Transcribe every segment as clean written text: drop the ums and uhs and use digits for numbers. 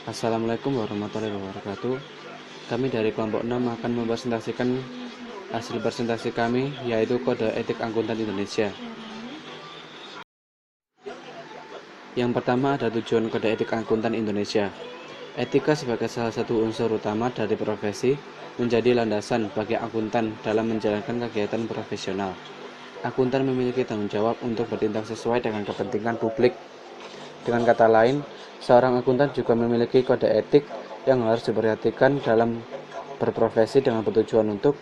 Assalamualaikum warahmatullahi wabarakatuh. Kami dari kelompok 6 akan mempresentasikan hasil presentasi kami, yaitu Kode Etik Akuntan Indonesia. Yang pertama ada tujuan Kode Etik Akuntan Indonesia. Etika sebagai salah satu unsur utama dari profesi menjadi landasan bagi akuntan dalam menjalankan kegiatan profesional. Akuntan memiliki tanggung jawab untuk bertindak sesuai dengan kepentingan publik. Dengan kata lain, seorang akuntan juga memiliki kode etik yang harus diperhatikan dalam berprofesi dengan bertujuan untuk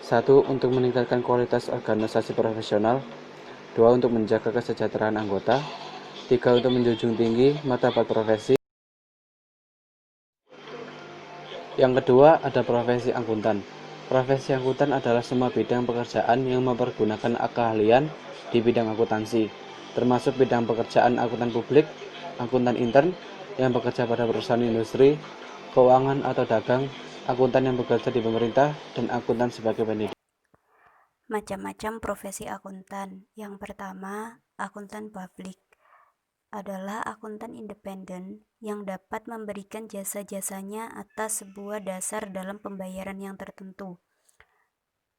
1. Untuk meningkatkan kualitas organisasi profesional, 2. Untuk menjaga kesejahteraan anggota, 3. Untuk menjunjung tinggi martabat profesi. Yang kedua ada profesi akuntan. Profesi akuntan adalah semua bidang pekerjaan yang mempergunakan keahlian di bidang akuntansi, termasuk bidang pekerjaan akuntan publik, akuntan intern yang bekerja pada perusahaan industri, keuangan atau dagang, akuntan yang bekerja di pemerintah, dan akuntan sebagai pendidik. Macam-macam profesi akuntan. Yang pertama, akuntan publik adalah akuntan independen yang dapat memberikan jasa-jasanya atas sebuah dasar dalam pembayaran yang tertentu.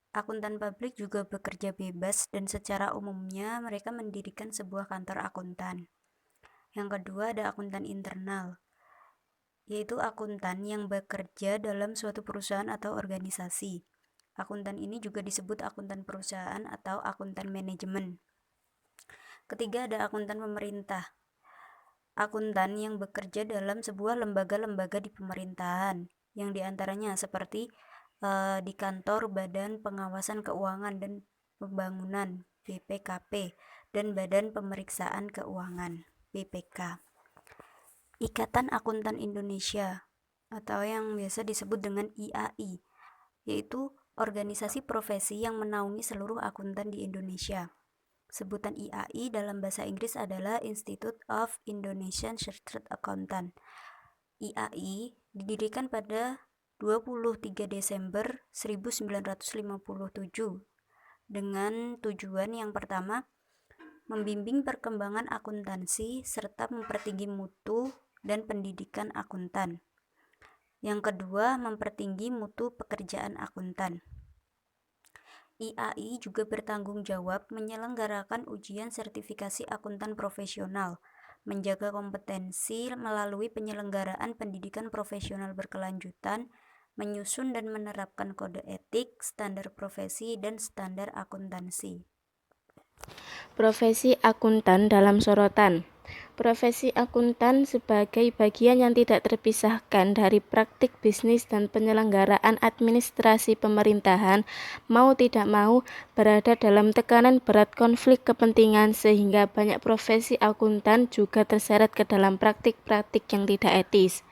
Akuntan publik juga bekerja bebas dan secara umumnya mereka mendirikan sebuah kantor akuntan. Yang kedua ada akuntan internal, yaitu akuntan yang bekerja dalam suatu perusahaan atau organisasi. Akuntan ini juga disebut akuntan perusahaan atau akuntan manajemen. Ketiga ada akuntan pemerintah. Akuntan yang bekerja dalam sebuah lembaga-lembaga di pemerintahan, yang diantaranya seperti di kantor Badan Pengawasan Keuangan dan Pembangunan (BPKP) dan Badan Pemeriksaan Keuangan (BPK). Ikatan Akuntan Indonesia atau yang biasa disebut dengan IAI, yaitu organisasi profesi yang menaungi seluruh akuntan di Indonesia. Sebutan IAI dalam bahasa Inggris adalah Institute of Indonesian Chartered Accountant. IAI didirikan pada 23 Desember 1957 dengan tujuan yang pertama, membimbing perkembangan akuntansi serta mempertinggi mutu dan pendidikan akuntan. Yang kedua, mempertinggi mutu pekerjaan akuntan. IAI juga bertanggung jawab menyelenggarakan ujian sertifikasi akuntan profesional, menjaga kompetensi melalui penyelenggaraan pendidikan profesional berkelanjutan, menyusun dan menerapkan kode etik, standar profesi, dan standar akuntansi. Profesi akuntan dalam sorotan. Profesi akuntan sebagai bagian yang tidak terpisahkan dari praktik bisnis dan penyelenggaraan administrasi pemerintahan, mau tidak mau berada dalam tekanan berat konflik kepentingan sehingga banyak profesi akuntan juga terseret ke dalam praktik-praktik yang tidak etis.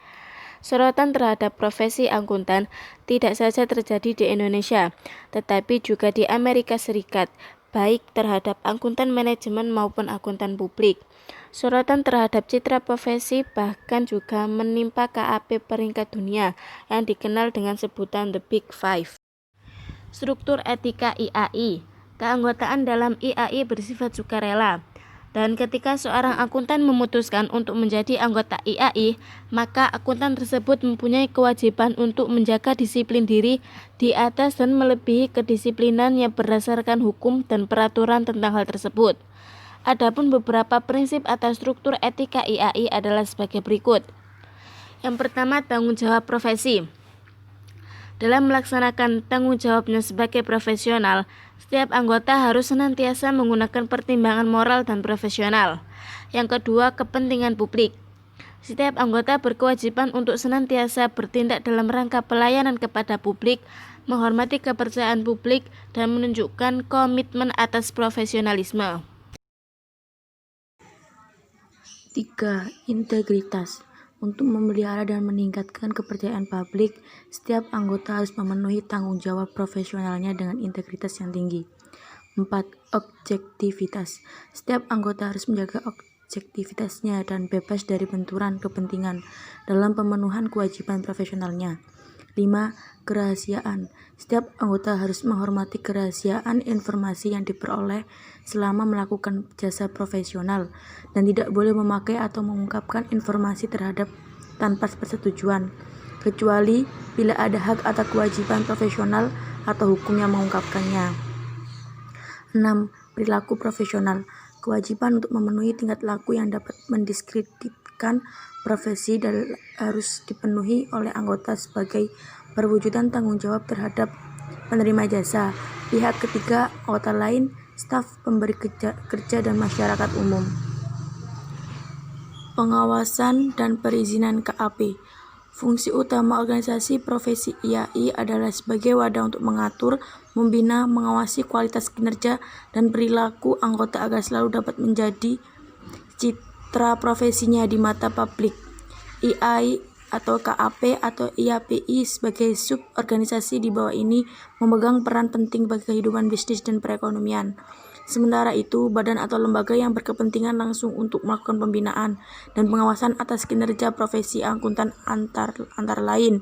Sorotan terhadap profesi akuntan tidak saja terjadi di Indonesia, tetapi juga di Amerika Serikat, baik terhadap akuntan manajemen maupun akuntan publik. Sorotan terhadap citra profesi bahkan juga menimpa KAP peringkat dunia yang dikenal dengan sebutan The Big Five. Struktur etika IAI. Keanggotaan dalam IAI bersifat sukarela. Dan ketika seorang akuntan memutuskan untuk menjadi anggota IAI, maka akuntan tersebut mempunyai kewajiban untuk menjaga disiplin diri di atas dan melebihi kedisiplinan yang berdasarkan hukum dan peraturan tentang hal tersebut. Adapun beberapa prinsip atau struktur etika IAI adalah sebagai berikut. Yang pertama, tanggung jawab profesi. Dalam melaksanakan tanggung jawabnya sebagai profesional, setiap anggota harus senantiasa menggunakan pertimbangan moral dan profesional. Yang kedua, kepentingan publik. Setiap anggota berkewajiban untuk senantiasa bertindak dalam rangka pelayanan kepada publik, menghormati kepercayaan publik, dan menunjukkan komitmen atas profesionalisme. 3. Integritas. Untuk memelihara dan meningkatkan kepercayaan publik, setiap anggota harus memenuhi tanggung jawab profesionalnya dengan integritas yang tinggi. 4. Objektivitas. Setiap anggota harus menjaga objektivitasnya dan bebas dari benturan kepentingan dalam pemenuhan kewajiban profesionalnya. 5. Kerahasiaan. Setiap anggota harus menghormati kerahasiaan informasi yang diperoleh selama melakukan jasa profesional dan tidak boleh memakai atau mengungkapkan informasi terhadap tanpa persetujuan, kecuali bila ada hak atau kewajiban profesional atau hukum yang mengungkapkannya. 6. Perilaku profesional. Kewajiban untuk memenuhi tingkat laku yang dapat mendiskreditkan profesi dan harus dipenuhi oleh anggota sebagai perwujudan tanggung jawab terhadap penerima jasa, pihak ketiga, anggota lain, staf, pemberi kerja dan masyarakat umum. Pengawasan dan perizinan KAP. Fungsi utama organisasi profesi IAI adalah sebagai wadah untuk mengatur, membina, mengawasi kualitas kinerja dan perilaku anggota agar selalu dapat menjadi citra profesinya di mata publik. IAI atau KAP atau IAPI sebagai sub-organisasi di bawah ini memegang peran penting bagi kehidupan bisnis dan perekonomian. Sementara itu, badan atau lembaga yang berkepentingan langsung untuk melakukan pembinaan dan pengawasan atas kinerja profesi akuntan antara lain: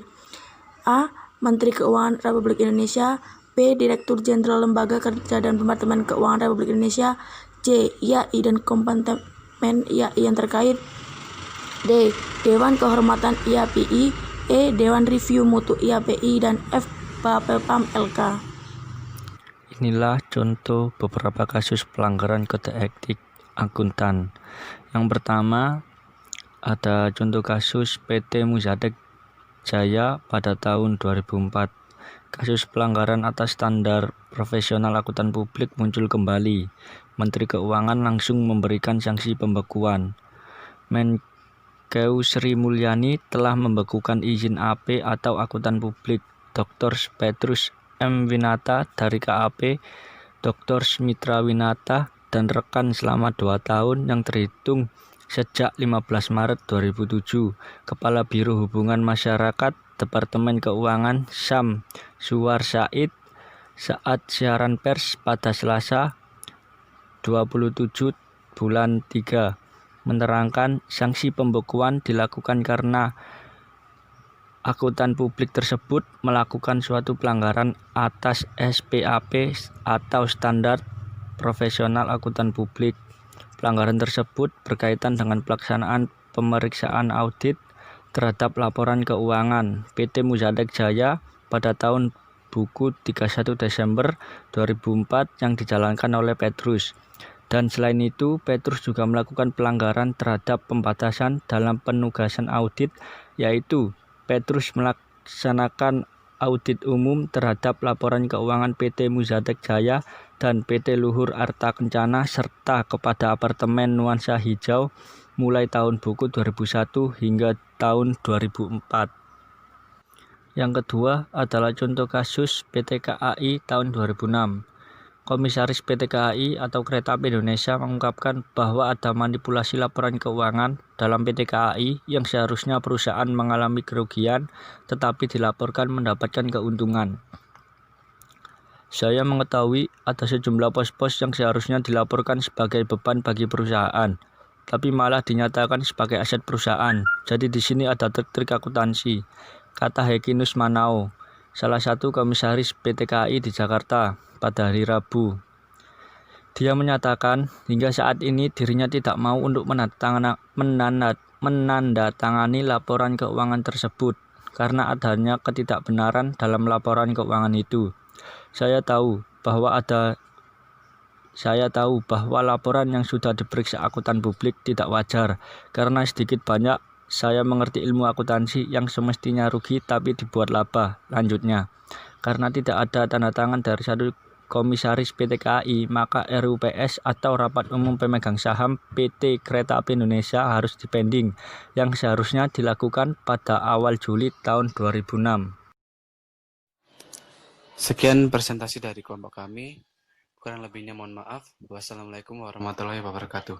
A. Menteri Keuangan Republik Indonesia, B. Direktur Jenderal Lembaga Kerja dan Departemen Keuangan Republik Indonesia, C. IAI dan kompartemen IAI yang terkait, D. Dewan Kehormatan IAPI, E. Dewan Review Mutu IAPI, dan F. Bapelpam LK. Inilah contoh beberapa kasus pelanggaran kode etik akuntan. Yang pertama, ada contoh kasus PT Muzadek Jaya pada tahun 2004. Kasus pelanggaran atas standar profesional akuntan publik muncul kembali. Menteri Keuangan langsung memberikan sanksi pembekuan. Menkeu Sri Mulyani telah membekukan izin AP atau akuntan publik Dr. Petrus M. Winata dari KAP, Dr. Smitra Winata dan rekan selama 2 tahun yang terhitung sejak 15 Maret 2007. Kepala Biro Hubungan Masyarakat Departemen Keuangan Syam Suwar Said saat siaran pers pada Selasa 27 bulan 3 menerangkan sanksi pembekuan dilakukan karena akuntan publik tersebut melakukan suatu pelanggaran atas SPAP atau Standar Profesional Akuntan Publik. Pelanggaran tersebut berkaitan dengan pelaksanaan pemeriksaan audit terhadap laporan keuangan PT Muzadek Jaya pada tahun buku 31 Desember 2004 yang dijalankan oleh Petrus. Dan selain itu, Petrus juga melakukan pelanggaran terhadap pembatasan dalam penugasan audit, yaitu Petrus melaksanakan audit umum terhadap laporan keuangan PT Muzadek Jaya dan PT Luhur Arta Kencana serta kepada apartemen Nuansa Hijau mulai tahun buku 2001 hingga tahun 2004. Yang kedua adalah contoh kasus PT KAI tahun 2006. Komisaris PT KAI atau Kereta Api Indonesia mengungkapkan bahwa ada manipulasi laporan keuangan dalam PT KAI yang seharusnya perusahaan mengalami kerugian tetapi dilaporkan mendapatkan keuntungan. Saya mengetahui ada sejumlah pos-pos yang seharusnya dilaporkan sebagai beban bagi perusahaan, tapi malah dinyatakan sebagai aset perusahaan. Jadi di sini ada trik-trik akuntansi, kata Hekinus Manao, salah satu komisaris PT KAI di Jakarta pada hari Rabu. Dia menyatakan hingga saat ini dirinya tidak mau untuk menandatangani laporan keuangan tersebut karena adanya ketidakbenaran dalam laporan keuangan itu. Saya tahu bahwa laporan yang sudah diperiksa akuntan publik tidak wajar karena sedikit banyak saya mengerti ilmu akuntansi yang semestinya rugi tapi dibuat laba, lanjutnya. Karena tidak ada tanda tangan dari satu komisaris PT KAI, maka RUPS atau Rapat Umum Pemegang Saham PT Kereta Api Indonesia harus dipending, yang seharusnya dilakukan pada awal Juli tahun 2006. Sekian presentasi dari kelompok kami. Kurang lebihnya mohon maaf. Wassalamualaikum warahmatullahi wabarakatuh.